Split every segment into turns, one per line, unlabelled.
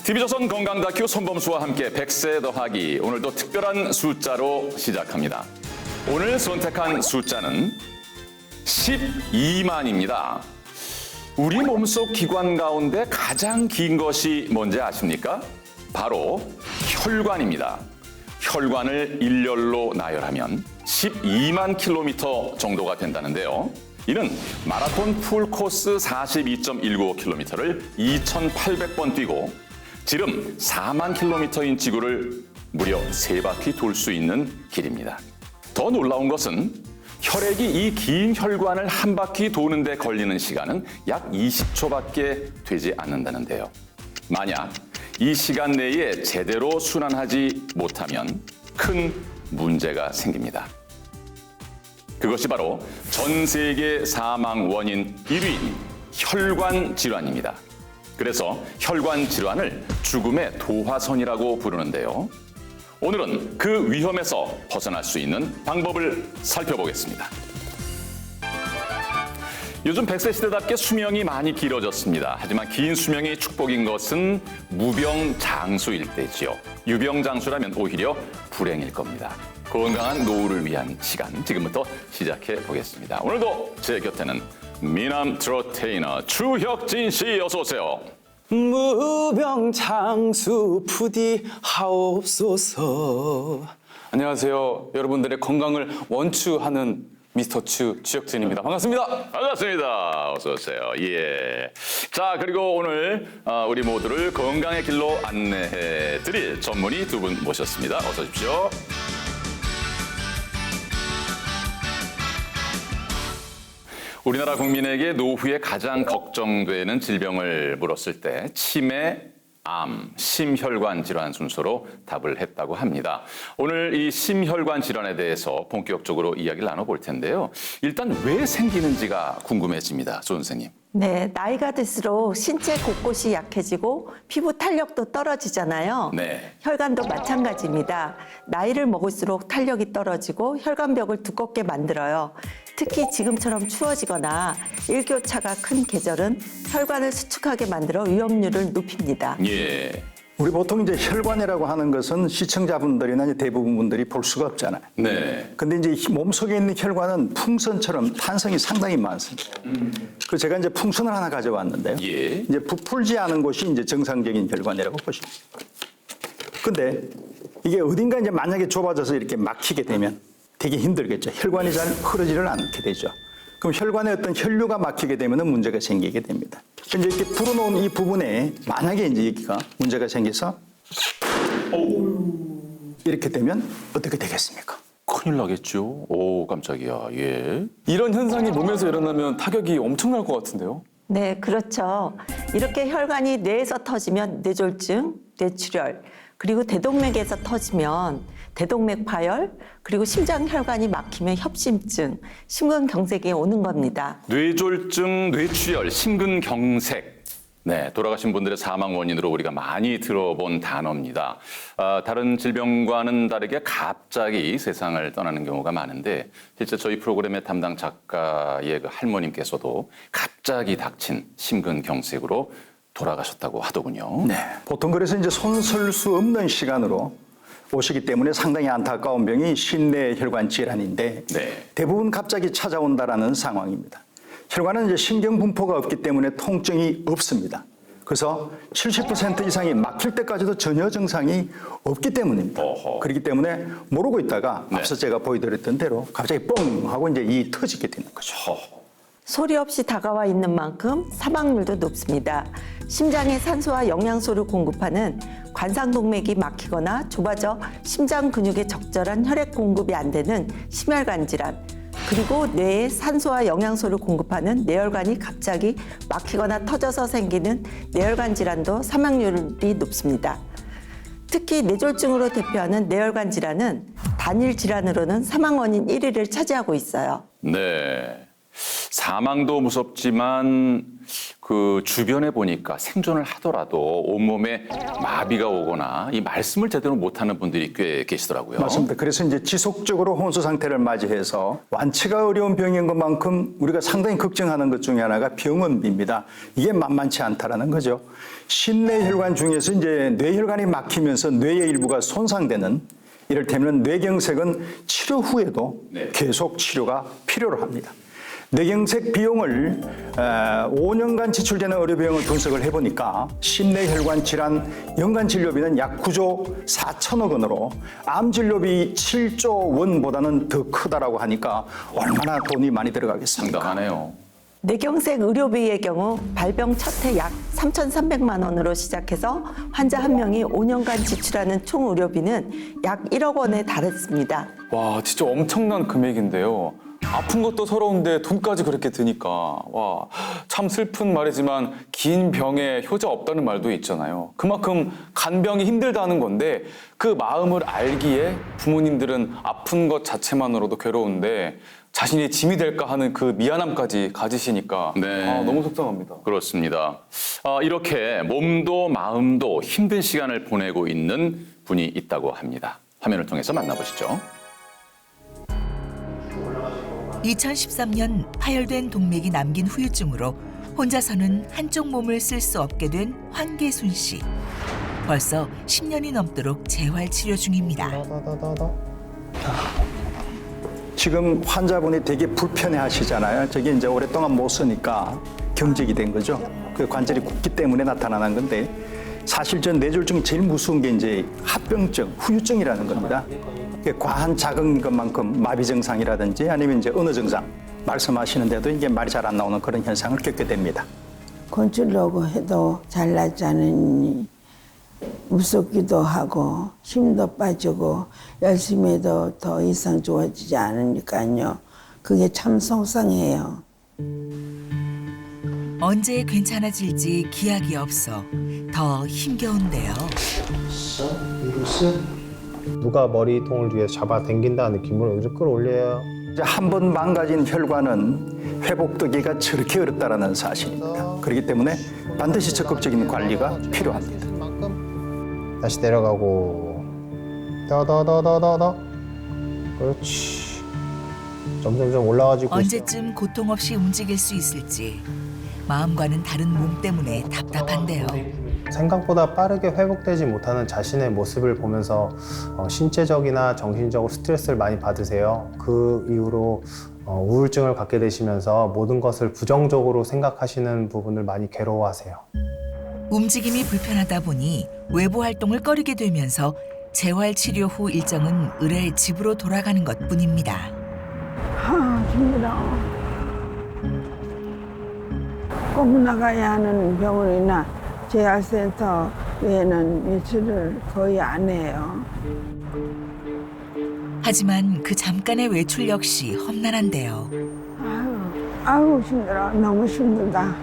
TV조선 건강 다큐 손범수와 함께 100세 더하기 오늘도 특별한 숫자로 시작합니다. 오늘 선택한 숫자는 12만입니다. 우리 몸속 기관 가운데 가장 긴 것이 뭔지 아십니까? 바로 혈관입니다. 혈관을 일렬로 나열하면 12만 킬로미터 정도가 된다는데요. 이는 마라톤 풀코스 42.195km를 2,800번 뛰고 지름 4만 킬로미터인 지구를 무려 3바퀴 돌 수 있는 길입니다. 더 놀라운 것은 혈액이 이 긴 혈관을 한 바퀴 도는데 걸리는 시간은 약 20초밖에 되지 않는다는데요. 만약 이 시간 내에 제대로 순환하지 못하면 큰 문제가 생깁니다. 그것이 바로 전 세계 사망 원인 1위인 혈관 질환입니다. 그래서 혈관 질환을 죽음의 도화선이라고 부르는데요. 오늘은 그 위험에서 벗어날 수 있는 방법을 살펴보겠습니다. 요즘 100세 시대답게 수명이 많이 길어졌습니다. 하지만 긴 수명이 축복인 것은 무병장수일 때지요. 유병장수라면 오히려 불행일 겁니다. 건강한 노후를 위한 시간 지금부터 시작해 보겠습니다. 오늘도 제 곁에는 미남 트로테이너 추혁진 씨 어서 오세요.
무병장수 부디 하옵소서. 안녕하세요. 여러분들의 건강을 원추하는 미스터 추혁진입니다. 반갑습니다.
반갑습니다. 어서 오세요. 예. 자, 그리고 오늘 우리 모두를 건강의 길로 안내해 드릴 전문의 두 분 모셨습니다. 어서 오십시오. 우리나라 국민에게 노후에 가장 걱정되는 질병을 물었을 때 치매, 암, 심혈관 질환 순서로 답을 했다고 합니다. 오늘 이 심혈관 질환에 대해서 본격적으로 이야기를 나눠볼 텐데요. 일단 왜 생기는지가 궁금해집니다. 조 선생님.
네, 나이가 들수록 신체 곳곳이 약해지고 피부 탄력도 떨어지잖아요.
네.
혈관도 마찬가지입니다. 나이를 먹을수록 탄력이 떨어지고 혈관벽을 두껍게 만들어요. 특히 지금처럼 추워지거나 일교차가 큰 계절은 혈관을 수축하게 만들어 위험률을 높입니다.
예.
우리 보통 이제 혈관이라고 하는 것은 시청자분들이나 이제 대부분 분들이 볼 수가 없잖아요.
네.
근데 이제 몸속에 있는 혈관은 풍선처럼 탄성이 상당히 많습니다. 그 제가 이제 풍선을 하나 가져왔는데요.
예.
이제 부풀지 않은 곳이 이제 정상적인 혈관이라고 보시면 돼요. 근데 이게 어딘가 이제 만약에 좁아져서 이렇게 막히게 되면 되게 힘들겠죠. 혈관이 잘 흐르지를 않게 되죠. 그럼 혈관에 어떤 혈류가 막히게 되면 문제가 생기게 됩니다. 이제 이렇게 불어놓은 이 부분에 만약에 이제 여기가 문제가 생겨서 이렇게 되면 어떻게 되겠습니까?
큰일 나겠죠. 오, 깜짝이야. 예.
이런 현상이 몸에서 일어나면 타격이 엄청날 것 같은데요.
네, 그렇죠. 이렇게 혈관이 뇌에서 터지면 뇌졸중, 뇌출혈, 그리고 대동맥에서 터지면 대동맥 파열, 그리고 심장 혈관이 막히면 협심증, 심근경색이 오는 겁니다.
뇌졸중, 뇌출혈, 심근경색. 네, 돌아가신 분들의 사망 원인으로 우리가 많이 들어본 단어입니다. 다른 질병과는 다르게 갑자기 세상을 떠나는 경우가 많은데 실제 저희 프로그램의 담당 작가의 그 할머님께서도 갑자기 닥친 심근경색으로 돌아가셨다고 하더군요.
네. 보통 그래서 이제 손쓸 수 없는 시간으로 오시기 때문에 상당히 안타까운 병이 심뇌혈관 질환인데
네.
대부분 갑자기 찾아온다라는 상황입니다. 혈관은 이제 신경 분포가 없기 때문에 통증이 없습니다. 그래서 70% 이상이 막힐 때까지도 전혀 증상이 없기 때문입니다.
어허.
그렇기 때문에 모르고 있다가
네.
앞서 제가 보여드렸던 대로 갑자기 뻥 하고 이제 이 터지게 되는 거죠.
허.
소리 없이 다가와 있는 만큼 사망률도 높습니다. 심장에 산소와 영양소를 공급하는 관상동맥이 막히거나 좁아져 심장 근육에 적절한 혈액 공급이 안 되는 심혈관 질환, 그리고 뇌에 산소와 영양소를 공급하는 뇌혈관이 갑자기 막히거나 터져서 생기는 뇌혈관 질환도 사망률이 높습니다. 특히 뇌졸중으로 대표하는 뇌혈관 질환은 단일 질환으로는 사망 원인 1위를 차지하고 있어요.
네. 사망도 무섭지만 그 주변에 보니까 생존을 하더라도 온몸에 마비가 오거나 이 말씀을 제대로 못하는 분들이 꽤 계시더라고요.
맞습니다. 그래서 이제 지속적으로 혼수 상태를 맞이해서 완치가 어려운 병인 것만큼 우리가 상당히 걱정하는 것 중에 하나가 병원비입니다. 이게 만만치 않다라는 거죠. 심내혈관 중에서 이제 뇌혈관이 막히면서 뇌의 일부가 손상되는 이를테면 뇌경색은 치료 후에도 계속 치료가 필요로 합니다. 뇌경색 비용을 5년간 지출되는 의료비용을 분석을 해보니까 심내혈관 질환 연간 진료비는 약 9조 4천억 원으로 암 진료비 7조 원보다는 더 크다라고 하니까 얼마나 돈이 많이 들어가겠습니까?
상당하네요.
뇌경색 의료비의 경우 발병 첫 해 약 3,300만 원으로 시작해서 환자 한 명이 5년간 지출하는 총 의료비는 약 1억 원에 달했습니다.
와, 진짜 엄청난 금액인데요. 아픈 것도 서러운데 돈까지 그렇게 드니까 와, 참 슬픈 말이지만 긴 병에 효자 없다는 말도 있잖아요. 그만큼 간병이 힘들다는 건데 그 마음을 알기에 부모님들은 아픈 것 자체만으로도 괴로운데 자신이 짐이 될까 하는 그 미안함까지 가지시니까
네.
아, 너무 속상합니다.
그렇습니다. 이렇게 몸도 마음도 힘든 시간을 보내고 있는 분이 있다고 합니다. 화면을 통해서 만나보시죠.
2013년 파열된 동맥이 남긴 후유증으로 혼자서는 한쪽 몸을 쓸 수 없게 된 황계순 씨. 벌써 10년이 넘도록 재활 치료 중입니다.
지금 환자분이 되게 불편해 하시잖아요. 저게 이제 오랫동안 못 쓰니까 경직이 된 거죠. 그 관절이 굳기 때문에 나타나는 건데 사실 전 뇌졸 중에 제일 무서운 게 이제 합병증, 후유증이라는 겁니다. 과한 자극인 것만큼 마비 증상이라든지 아니면 이제 언어 증상 말씀하시는데도 이게 말이 잘 안 나오는 그런 현상을 겪게 됩니다.
건주려고 해도 잘 낫지 않으니 무섭기도 하고 힘도 빠지고 열심히 해도 더 이상 좋아지지 않으니까요. 그게 참 속상해요.
언제 괜찮아질지 기약이 없어 더 힘겨운데요.
누가 머리통을 위해서 잡아당긴다는 느낌으로 여기서 끌어올려요.
이제 한 번 망가진 혈관은 회복되기가 저렇게 어렵다라는 사실입니다. 그렇기 때문에 반드시 적극적인 관리가 필요합니다.
다시 내려가고 더더더더더더 그렇지. 점점점 올라가지고
언제쯤 고통 없이 움직일 수 있을지 마음과는 다른 몸 때문에 답답한데요.
생각보다 빠르게 회복되지 못하는 자신의 모습을 보면서 신체적이나 정신적으로 스트레스를 많이 받으세요. 그 이후로 우울증을 갖게 되시면서 모든 것을 부정적으로 생각하시는 부분을 많이 괴로워하세요.
움직임이 불편하다 보니 외부 활동을 꺼리게 되면서 재활 치료 후 일정은 의뢰 집으로 돌아가는 것뿐입니다.
힘들어. 꼭 나가야 하는 병원이나 재활센터 외에는 외출을 거의 안 해요.
하지만 그 잠깐의 외출 역시 험난한데요.
아유 힘들어. 너무 힘들다.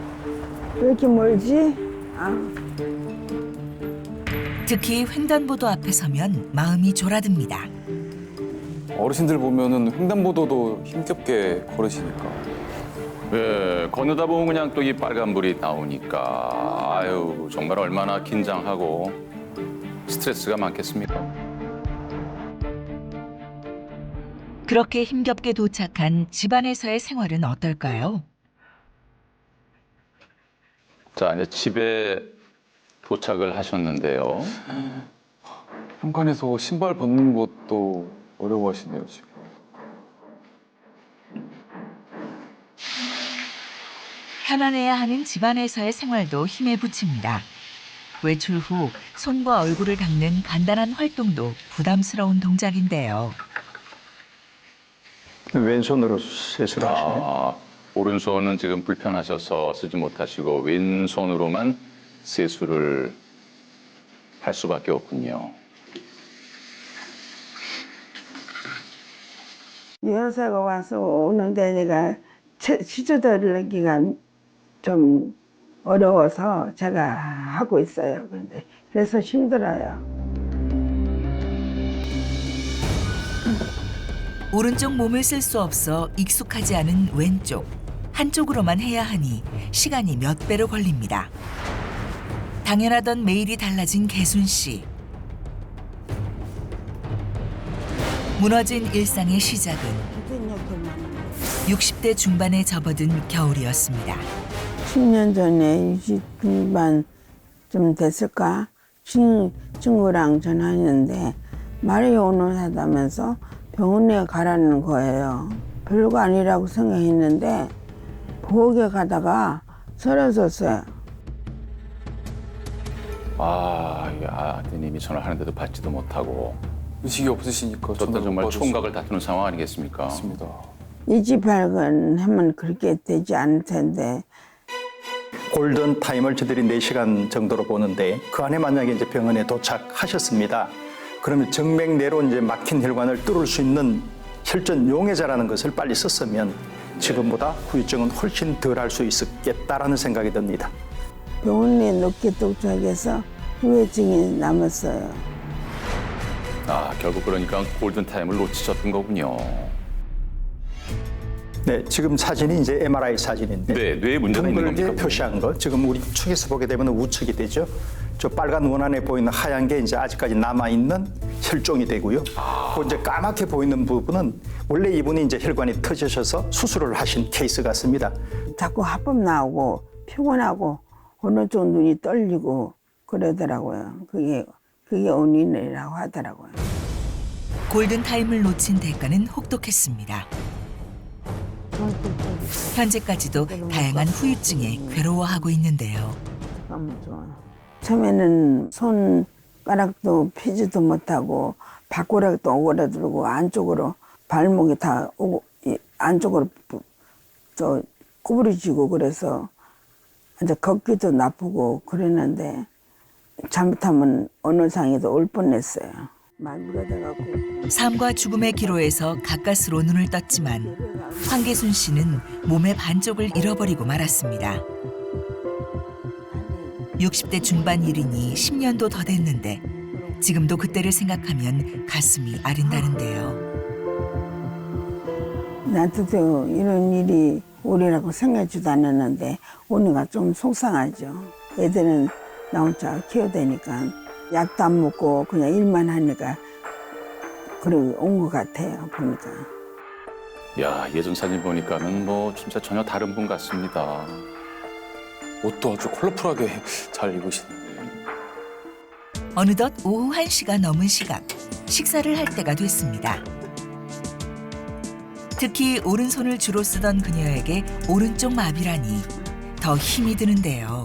왜 이렇게 멀지?
특히 횡단보도 앞에 서면 마음이 졸아듭니다.
어르신들 보면은 횡단보도도 힘겹게 걸으시니까.
예, 건너다 보면 그냥 또 이 빨간불이 나오니까 아유 정말 얼마나 긴장하고 스트레스가 많겠습니까?
그렇게 힘겹게 도착한 집안에서의 생활은 어떨까요?
자, 이제 집에 도착을 하셨는데요.
현관에서 신발 벗는 것도 어려워하시네요, 지금.
편안해야 하는 집안에서의 생활도 힘에 부칩니다. 외출 후 손과 얼굴을 닦는 간단한 활동도 부담스러운 동작인데요.
왼손으로 세수를 하시네요.
오른손은 지금 불편하셔서 쓰지 못하시고 왼손으로만 세수를 할 수밖에 없군요.
여사가 와서 오는데 내가 시주들기가 좀 어려워서 제가 하고 있어요. 그래서 힘들어요.
오른쪽 몸을 쓸 수 없어 익숙하지 않은 왼쪽. 한쪽으로만 해야 하니 시간이 몇 배로 걸립니다. 당연하던 매일이 달라진 개순 씨. 무너진 일상의 시작은 60대 중반에 접어든 겨울이었습니다.
10년 전에 20 중반 좀 됐을까? 친구랑 전화했는데 말이 오늘하다면서 병원에 가라는 거예요. 별거 아니라고 생각했는데 부엌에 가다가 쓰러졌어요.
아, 이 아드님이 전화를 하는데도 받지도 못하고
의식이 없으시니까
저때
전화를
정말
못 받으시고.
총각을 다투는 상황 아니겠습니까?
맞습니다.
이지발견하면 그렇게 되지 않을 텐데
골든 타임을 저들이 4시간 정도로 보는데 그 안에 만약에 이제 병원에 도착하셨습니다. 그러면 정맥내로 이제 막힌 혈관을 뚫을 수 있는 혈전 용해자라는 것을 빨리 썼으면 지금보다 후유증은 훨씬 덜 할 수 있었겠다라는 생각이 듭니다.
병원에 늦게 도착해서 후유증이 남았어요.
아, 결국 그러니까 골든타임을 놓치셨던 거군요.
네, 지금 사진이 이제 MRI 사진인데
네, 뇌에 문제가 있는
둥글게
겁니까?
표시한 거 지금 우리 축에서 보게 되면 우측이 되죠. 저 빨간 원 안에 보이는 하얀 게 이제 아직까지 남아 있는 혈종이 되고요. 그 이제 까맣게 보이는 부분은 원래 이분이 이제 혈관이 터지셔서 수술을 하신 케이스 같습니다.
자꾸 하품 나오고 피곤하고 어느 쪽 눈이 떨리고 그러더라고요. 그게 원인이라고 하더라고요.
골든타임을 놓친 대가는 혹독했습니다. 현재까지도 다양한 후유증에 괴로워하고 있는데요.
너무 좋아요. 처음에는 손가락도 피지도 못하고 발가락도 오그라들고 안쪽으로 발목이 다 오고 안쪽으로 저 구부러지고 그래서 이제 걷기도 나쁘고 그랬는데 잘못하면 어느 상에도 올 뻔했어요. 마비가 돼갖고
삶과 죽음의 기로에서 가까스로 눈을 떴지만 황계순 씨는 몸의 반쪽을 잃어버리고 말았습니다. 60대 중반 일이니 10년도 더 됐는데 지금도 그때를 생각하면 가슴이 아른다는데요.
나한테도 이런 일이 오리라고 생각지도 않았는데 오니까 좀 속상하죠. 애들은 나 혼자 키워대니까 약도 안 먹고 그냥 일만 하니까 그러고 온 것 같아요, 보니까.
야, 예전 사진 보니까는 뭐 진짜 전혀 다른 분 같습니다.
옷도 아주 컬러풀하게 잘 입으시네요.
어느덧 오후 1시가 넘은 시각, 식사를 할 때가 됐습니다. 특히 오른손을 주로 쓰던 그녀에게 오른쪽 마비라니 더 힘이 드는데요.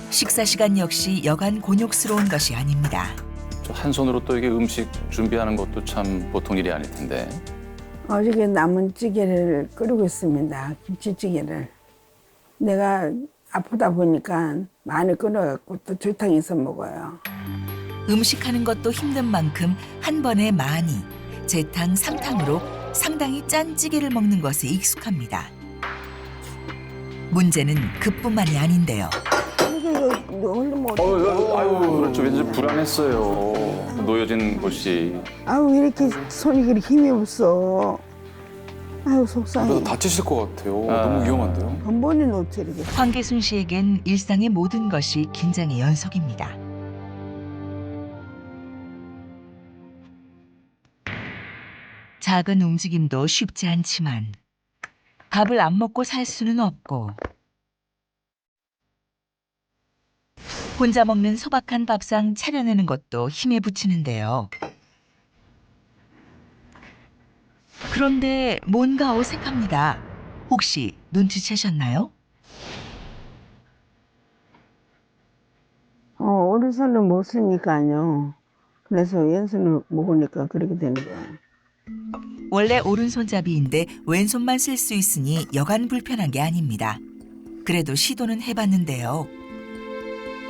식사 시간 역시 여간 곤욕스러운 것이 아닙니다.
저 한 손으로 또 이게 음식 준비하는 것도 참 보통 일이 아닐 텐데.
어저께 남은 찌개를 끓이고 있습니다, 김치찌개를. 내가 아프다 보니까 많이 끓여갖고 또 절탕해서 먹어요.
음식하는 것도 힘든 만큼 한 번에 많이, 재탕, 상탕으로 상당히 짠 찌개를 먹는 것에 익숙합니다. 문제는 그뿐만이 아닌데요.
이거 얼른 먹어.
아유, 그렇죠. 왠지 불안했어요. 놓여진 곳이.
아우 이렇게 손이 그렇게 힘이 없어. 아유
그래도
속상해.
다치실 것 같아요.
아.
너무 위험한데요.
한 번에 놓쳐 이렇게.
황계순 씨에겐 일상의 모든 것이 긴장의 연속입니다. 작은 움직임도 쉽지 않지만 밥을 안 먹고 살 수는 없고 혼자 먹는 소박한 밥상 차려내는 것도 힘에 부치는데요. 그런데 뭔가 어색합니다. 혹시 눈치채셨나요?
오른손을 못 쓰니까요. 그래서 왼손을 먹으니까 그렇게 되는 거예요.
원래 오른손잡이인데 왼손만 쓸 수 있으니 여간 불편한 게 아닙니다. 그래도 시도는 해봤는데요.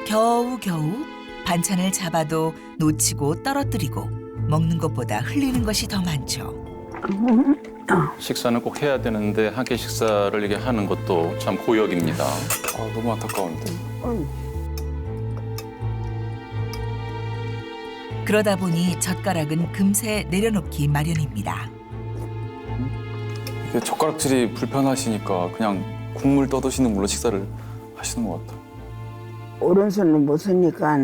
겨우겨우 반찬을 잡아도 놓치고 떨어뜨리고 먹는 것보다 흘리는 것이 더 많죠.
식사는 꼭 해야 되는데 한 끼 식사를 이게 하는 것도 참 고역입니다.
아, 너무 안타까운데.
그러다 보니 젓가락은 금세 내려놓기 마련입니다.
이게 젓가락질이 불편하시니까 그냥 국물 떠드시는 물로 식사를 하시는 것 같아요.
오른손을 못 쓰니까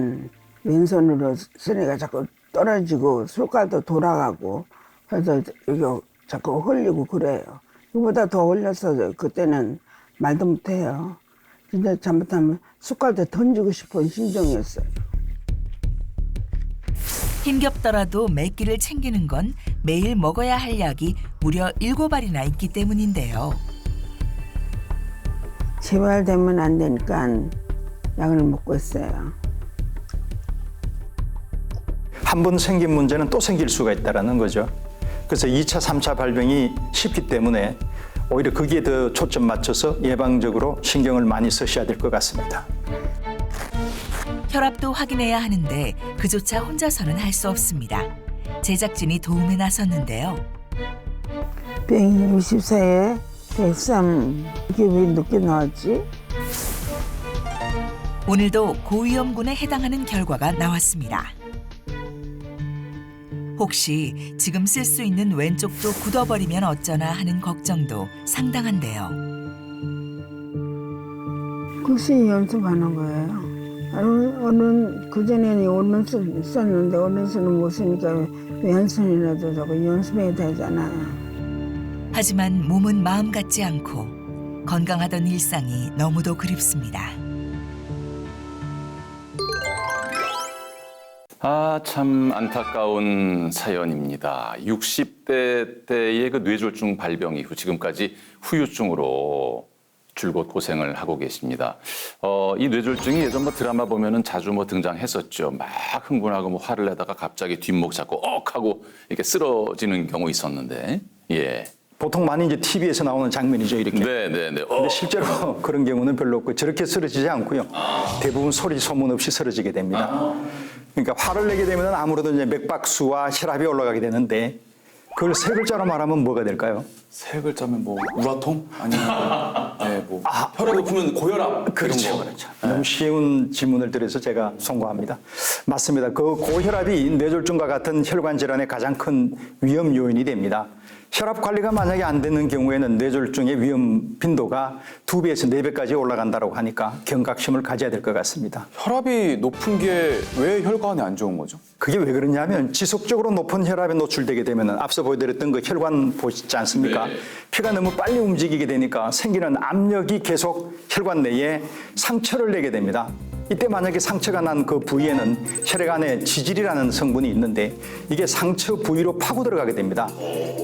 왼손으로 쓰니까 자꾸 떨어지고 숟갈도 돌아가고 그래서 이거 자꾸 흘리고 그래요. 이보다 더 흘려서 그때는 말도 못해요. 진짜 잘못하면 숟갈도 던지고 싶은 심정이었어요.
힘겹더라도 매 끼를 챙기는 건 매일 먹어야 할 약이 무려 7알이나 있기 때문인데요.
재활되면 안 되니까 약을 먹고 있어요.
한 번 생긴 문제는 또 생길 수가 있다는 거죠. 그래서 2차, 3차 발병이 쉽기 때문에 오히려 거기에 더 초점 맞춰서 예방적으로 신경을 많이 쓰셔야 될 것 같습니다.
혈압도 확인해야 하는데 그조차 혼자서는 할 수 없습니다. 제작진이 도움에 나섰는데요.
164에 103 이게 왜 늦게 나왔지?
오늘도 고위험군에 해당하는 결과가 나왔습니다. 혹시 지금 쓸 수 있는 왼쪽도 굳어버리면 어쩌나 하는 걱정도 상당한데요.
글씨 연습하는 거예요. 그전에는 오른손 썼는데 오른손은 못 쓰니까 왼손이라도 저거 연습해야 되잖아요.
하지만 몸은 마음 같지 않고 건강하던 일상이 너무도 그립습니다.
참 안타까운 사연입니다. 60대 때의 그 뇌졸중 발병 이후 지금까지 후유증으로 줄곧 고생을 하고 계십니다. 이 뇌졸중이 예전 뭐 드라마 보면은 자주 뭐 등장했었죠. 막 흥분하고 뭐 화를 내다가 갑자기 뒷목 잡고 억 하고 이렇게 쓰러지는 경우 있었는데, 예.
보통 많이 이제 TV에서 나오는 장면이죠, 이렇게.
네네네.
근데 실제로 그런 경우는 별로 없고 저렇게 쓰러지지 않고요. 대부분 소리 소문 없이 쓰러지게 됩니다. 그러니까 화를 내게 되면 아무래도 이제 맥박수와 혈압이 올라가게 되는데 그걸 세 글자로 말하면 뭐가 될까요?
세 글자면 뭐 우라통? 아니면 네, 뭐 혈압 높으면 고혈압
그렇죠,
이런 거.
그렇죠. 너무 쉬운 질문을 드려서 제가 송구합니다. 맞습니다. 그 고혈압이 뇌졸중과 같은 혈관 질환의 가장 큰 위험 요인이 됩니다. 혈압 관리가 만약에 안 되는 경우에는 뇌졸중의 위험 빈도가 2배에서 4배까지 올라간다고 하니까 경각심을 가져야 될 것 같습니다.
혈압이 높은 게 왜 혈관에 안 좋은 거죠?
그게 왜 그러냐면 지속적으로 높은 혈압에 노출되게 되면 앞서 보여드렸던 그 혈관 보시지 않습니까?
네.
피가 너무 빨리 움직이게 되니까 생기는 압력이 계속 혈관 내에 상처를 내게 됩니다. 이때 만약에 상처가 난 그 부위에는 혈액 안에 지질이라는 성분이 있는데 이게 상처 부위로 파고 들어가게 됩니다.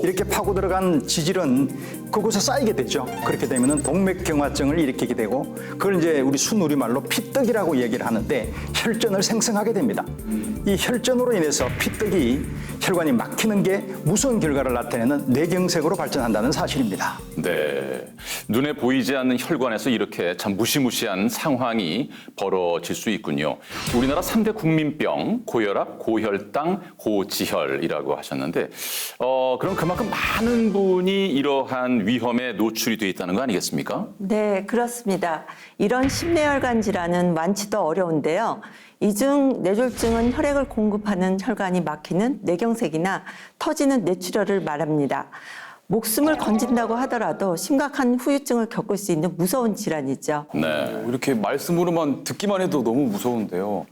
이렇게 파고 들어간 지질은 그곳에 쌓이게 되죠. 그렇게 되면은 동맥경화증을 일으키게 되고 그걸 이제 우리 순우리말로 피떡이라고 얘기를 하는데 혈전을 생성하게 됩니다. 이 혈전으로 인해서 피떡이 혈관이 막히는 게 무서운 결과를 나타내는 뇌경색으로 발전한다는 사실입니다.
네. 눈에 보이지 않는 혈관에서 이렇게 참 무시무시한 상황이 벌어질 수 있군요. 우리나라 3대 국민병, 고혈압, 고혈당, 고지혈이라고 하셨는데, 그럼 그만큼 많은 분이 이러한 위험에 노출이 돼 있다는 거 아니겠습니까?
네, 그렇습니다. 이런 심내혈관 질환은 완치도 어려운데요. 이 중 뇌졸중은 혈액을 공급하는 혈관이 막히는 뇌경색이나 터지는 뇌출혈을 말합니다. 목숨을 건진다고 하더라도 심각한 후유증을 겪을 수 있는 무서운 질환이죠.
네.
이렇게 말씀으로만 듣기만 해도 너무 무서운데요.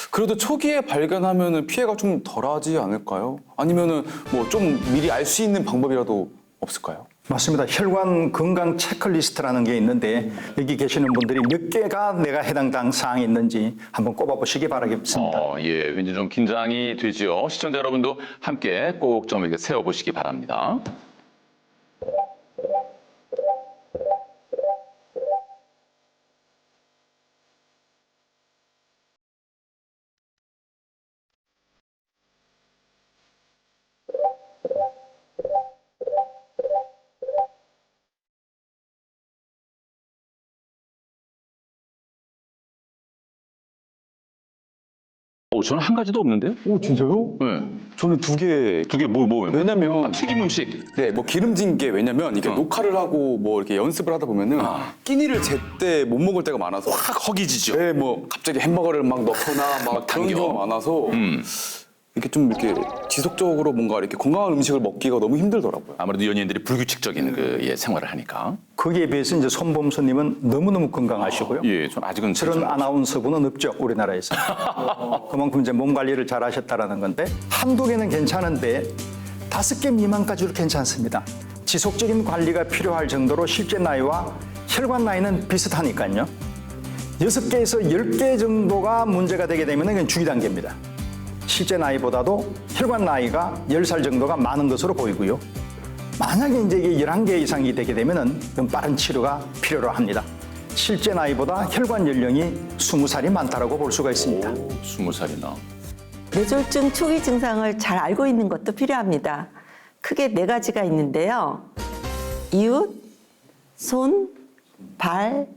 그래도 초기에 발견하면 피해가 좀 덜하지 않을까요? 아니면은 뭐 좀 미리 알 수 있는 방법이라도 없을까요?
맞습니다. 혈관 건강 체크리스트라는 게 있는데 여기 계시는 분들이 몇 개가 내가 해당 사항이 있는지 한번 꼽아보시기 바라겠습니다.
예, 왠지 좀 긴장이 되지요. 시청자 여러분도 함께 꼭 좀 이렇게 세워보시기 바랍니다. 저는 한 가지도 없는데요?
오, 진짜요?
네.
저는 두 개.
두 개 뭐.
왜냐면
튀김 음식.
네, 뭐 기름진 게 왜냐면 이게 녹화를 하고 뭐 이렇게 연습을 하다 보면은 끼니를 제때 못 먹을 때가 많아서
확 허기지죠.
네, 뭐 갑자기 햄버거를 막 넣거나 막 그런
당겨.
경우가 많아서 이렇게 좀 이렇게 지속적으로 뭔가 이렇게 건강한 음식을 먹기가 너무 힘들더라고요.
아무래도 연예인들이 불규칙적인 그 생활을 하니까.
거기에 비해서 이제 손범수님은 너무너무 건강하시고요.
예, 전 아직은
저런 아나운서분은 없죠, 우리나라에서. 그만큼 이제 몸 관리를 잘 하셨다라는 건데, 한두 개는 괜찮은데 5개 미만까지도 괜찮습니다. 지속적인 관리가 필요할 정도로 실제 나이와 혈관 나이는 비슷하니까요. 6개에서 10개 정도가 문제가 되게 되면 이건 주의 단계입니다. 실제 나이보다도 혈관 나이가 10살 정도가 많은 것으로 보이고요. 만약에 이제 이게 11개 이상이 되게 되면은 그럼 빠른 치료가 필요로 합니다. 실제 나이보다 혈관 연령이 20살이 많다라고 볼 수가 있습니다.
20살이나.
뇌졸중 초기 증상을 잘 알고 있는 것도 필요합니다. 크게 4가지가 있는데요. 이웃, 손, 발,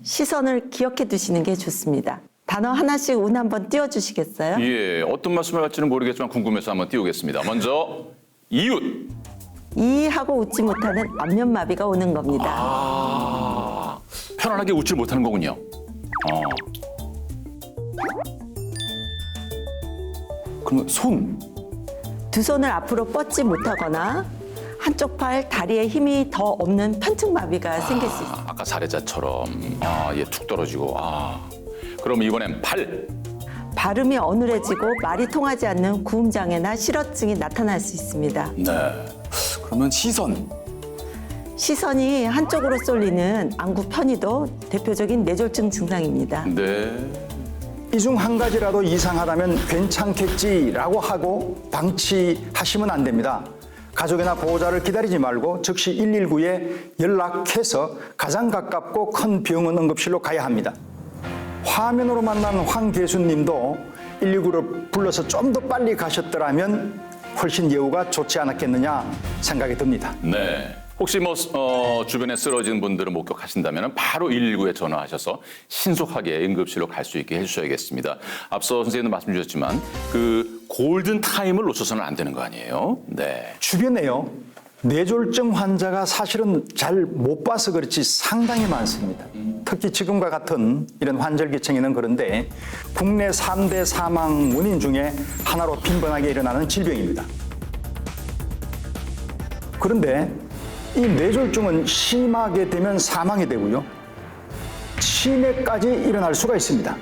시선을 기억해 두시는 게 좋습니다. 단어 하나씩 운 한번 띄워주시겠어요?
예, 어떤 말씀을 할지는 모르겠지만 궁금해서 한번 띄우겠습니다. 먼저 이웃.
이하고 웃지 못하는 안면마비가 오는 겁니다.
아, 편안하게 웃질 못하는 거군요.
그러면 손.
두 손을 앞으로 뻗지 못하거나 한쪽 팔, 다리에 힘이 더 없는 편측마비가 생길 수 있습니다.
아까 사례자처럼 예, 툭 떨어지고. 그럼 이번엔 팔.
발음이 어눌해지고 말이 통하지 않는 구음장애나 실어증이 나타날 수 있습니다.
네.
그러면 시선.
시선이 한쪽으로 쏠리는 안구 편의도 대표적인 뇌졸중 증상입니다.
네.
이 중 한 가지라도 이상하다면 괜찮겠지라고 하고 방치하시면 안 됩니다. 가족이나 보호자를 기다리지 말고 즉시 119에 연락해서 가장 가깝고 큰 병원 응급실로 가야 합니다. 화면으로 만난 황계수님도 119를 불러서 좀 더 빨리 가셨더라면 훨씬 예후가 좋지 않았겠느냐 생각이 듭니다.
네. 혹시 주변에 쓰러진 분들을 목격하신다면 바로 119에 전화하셔서 신속하게 응급실로 갈 수 있게 해주셔야겠습니다. 앞서 선생님도 말씀 주셨지만 그 골든 타임을 놓쳐서는 안 되는 거 아니에요? 네.
주변에요, 뇌졸중 환자가 사실은 잘 못 봐서 그렇지 상당히 많습니다. 특히 지금과 같은 이런 환절기층에는 그런데 국내 3대 사망 원인 중에 하나로 빈번하게 일어나는 질병입니다. 그런데 이 뇌졸중은 심하게 되면 사망이 되고요, 치매까지 일어날 수가 있습니다.